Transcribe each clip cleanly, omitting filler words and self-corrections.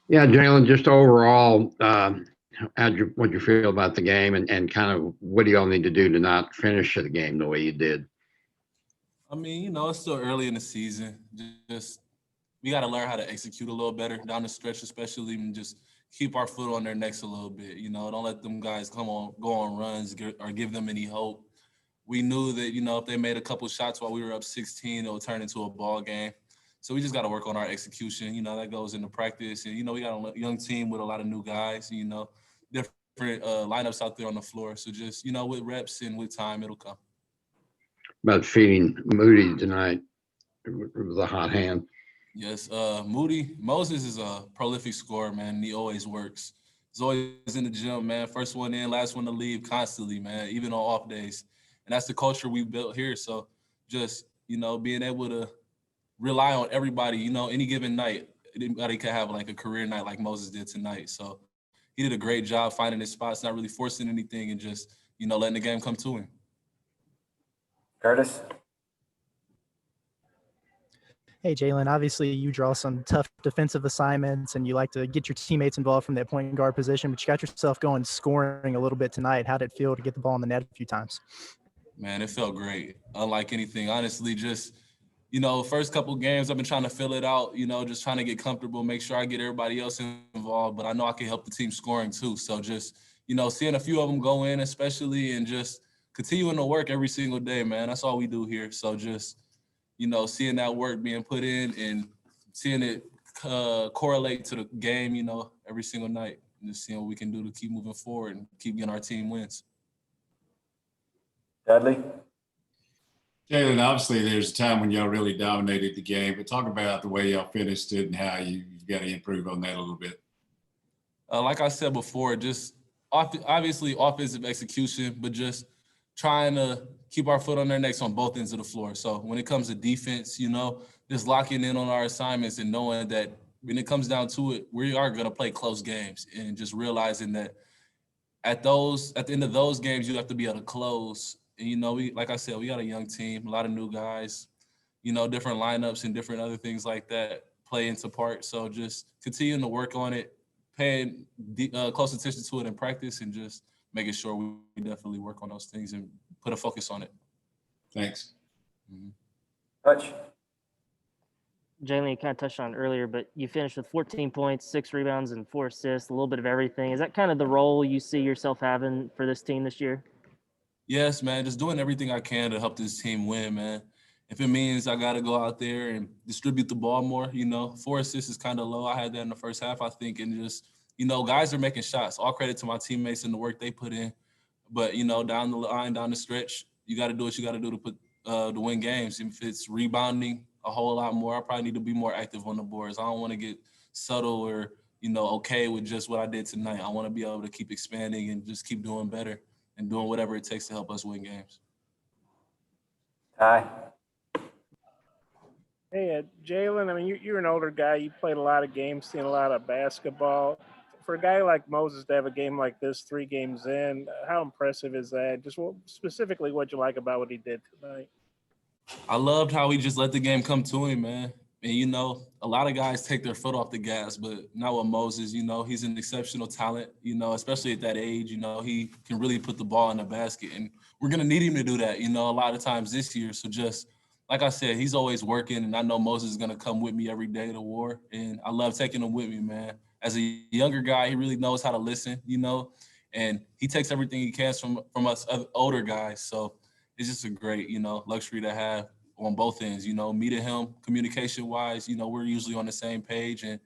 Yeah, Jalen, just overall, what'd you feel about the game and kind of what do y'all need to do to not finish the game the way you did? I mean, it's still early in the season. Just we got to learn how to execute a little better down the stretch, especially, and just keep our foot on their necks a little bit. Don't let them guys go on runs or give them any hope. We knew that if they made a couple shots while we were up 16, it would turn into a ball game. So we just got to work on our execution. That goes into practice, and we got a young team with a lot of new guys. Different lineups out there on the floor. So just with reps and with time, it'll come. About feeding Moody tonight with a hot hand. Yes, Moses is a prolific scorer, man. And he always works. He's always in the gym, man. First one in, last one to leave, constantly, man. Even on off days, and that's the culture we've built here. So, just being able to rely on everybody. Any given night, anybody could have like a career night like Moses did tonight. So, he did a great job finding his spots, not really forcing anything, and just letting the game come to him. Curtis. Hey, Jalen, obviously you draw some tough defensive assignments and you like to get your teammates involved from that point guard position, but you got yourself going scoring a little bit tonight. How did it feel to get the ball in the net a few times? Man, it felt great. Unlike anything, honestly, just, first couple games I've been trying to fill it out, just trying to get comfortable, make sure I get everybody else involved, but I know I can help the team scoring too. So just, seeing a few of them go in especially and just continuing to work every single day, man. That's all we do here. So just, seeing that work being put in and seeing it correlate to the game, every single night, and just seeing what we can do to keep moving forward and keep getting our team wins. Dudley? Jalen, obviously there's a time when y'all really dominated the game, but talk about the way y'all finished it and how you've got to improve on that a little bit. Like I said before, just obviously offensive execution, but just trying to keep our foot on their necks on both ends of the floor. So when it comes to defense, just locking in on our assignments and knowing that when it comes down to it, we are going to play close games, and just realizing that at the end of those games, you have to be able to close. And, like I said, we got a young team, a lot of new guys, different lineups and different other things like that play into part. So just continuing to work on it, paying close attention to it in practice, and just making sure we definitely work on those things and put a focus on it. Thanks. Mm-hmm. Hutch. Jalen, you kind of touched on it earlier, but you finished with 14 points, 6 rebounds, and 4 assists, a little bit of everything. Is that kind of the role you see yourself having for this team this year? Yes, man, just doing everything I can to help this team win, man. If it means I got to go out there and distribute the ball more, 4 assists is kind of low. I had that in the first half, I think, and just, guys are making shots. All credit to my teammates and the work they put in. But, down the line, down the stretch, you got to do what you got to do to win games. If it's rebounding a whole lot more, I probably need to be more active on the boards. I don't want to get subtle or, okay with just what I did tonight. I want to be able to keep expanding and just keep doing better and doing whatever it takes to help us win games. Ty. Hey, Jalen, I mean, you're an older guy. You played a lot of games, seen a lot of basketball. For a guy like Moses to have a game like this 3 games in, how impressive is that? Just specifically what you like about what he did tonight? I loved how he just let the game come to him, man. And, a lot of guys take their foot off the gas, but not with Moses. He's an exceptional talent, especially at that age. He can really put the ball in the basket. And we're going to need him to do that, a lot of times this year. So just, like I said, he's always working, and I know Moses is going to come with me every day to war. And I love taking him with me, man. As a younger guy, he really knows how to listen, and he takes everything he can from us older guys. So it's just a great, luxury to have on both ends, me to him, communication-wise, we're usually on the same page. And,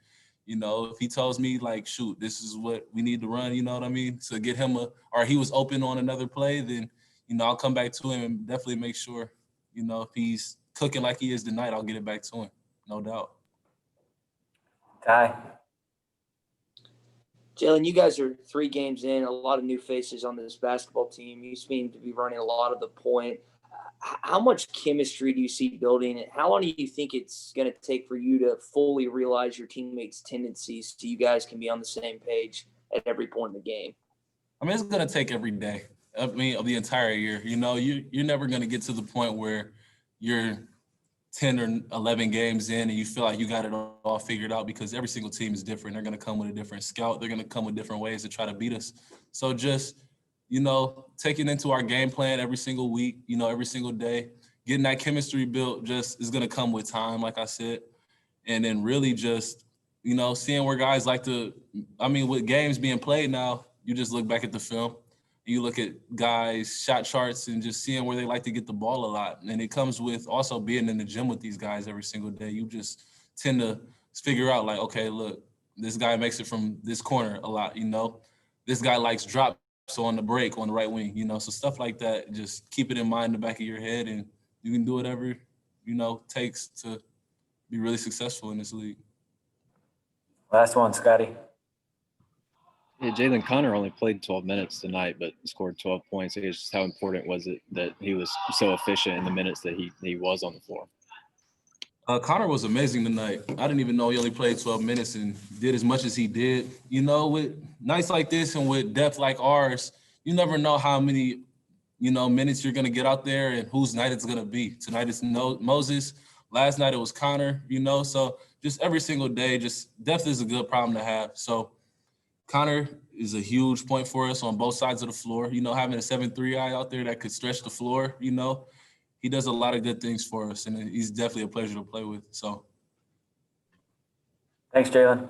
if he tells me, like, shoot, this is what we need to run, you know what I mean, to get him or he was open on another play, then, I'll come back to him and definitely make sure, if he's cooking like he is tonight, I'll get it back to him, no doubt. Ty. Jalen, you guys are 3 games in, a lot of new faces on this basketball team. You seem to be running a lot of the point. How much chemistry do you see building, and how long do you think it's going to take for you to fully realize your teammates' tendencies so you guys can be on the same page at every point in the game? I mean, it's going to take every day. Of the entire year. You're never going to get to the point where you're 10 or 11 games in and you feel like you got it all figured out, because every single team is different. They're going to come with a different scout. They're going to come with different ways to try to beat us. So just, taking into our game plan every single week, every single day, getting that chemistry built just is going to come with time, like I said. And then really just, seeing where guys like to, with games being played now, you just look back at the film. You look at guys' shot charts and just seeing where they like to get the ball a lot. And it comes with also being in the gym with these guys every single day. You just tend to figure out, like, okay, look, this guy makes it from this corner a lot, This guy likes drops on the break on the right wing, So stuff like that, just keep it in mind in the back of your head, and you can do whatever, takes to be really successful in this league. Last one, Scotty. Yeah, Jalen Connor only played 12 minutes tonight, but scored 12 points. I guess just how important was it that he was so efficient in the minutes that he was on the floor? Connor was amazing tonight. I didn't even know he only played 12 minutes and did as much as he did. With nights like this and with depth like ours, you never know how many, minutes you're going to get out there and whose night it's going to be. Tonight it's Moses. Last night it was Connor, So just every single day, just depth is a good problem to have. So Connor is a huge point for us on both sides of the floor. Having a 7'3" guy out there that could stretch the floor, he does a lot of good things for us, and he's definitely a pleasure to play with. So, Thanks, Jalen.